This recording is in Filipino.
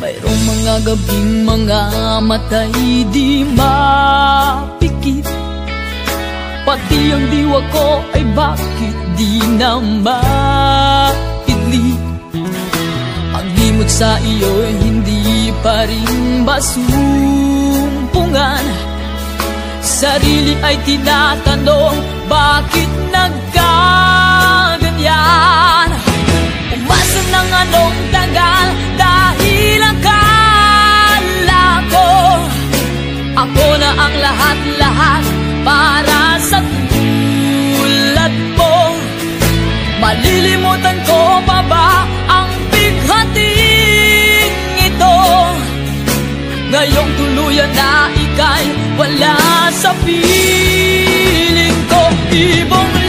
Mayroong mga gabing mga matay di mapikit, pati ang diwa ko ay bakit di na maidli. Ang himot sa iyo'y hindi pa rin basumpungan. Sarili ay tinatanong, bakit nagkaganyan? Umasa ng anong tagal dahil akala ko ako na ang lahat-lahat para sa tulad mo. Malilimutan ko pa ba ang bighating ito? Ngayong tuluyan na ika'y wala sa piling ko. Ibong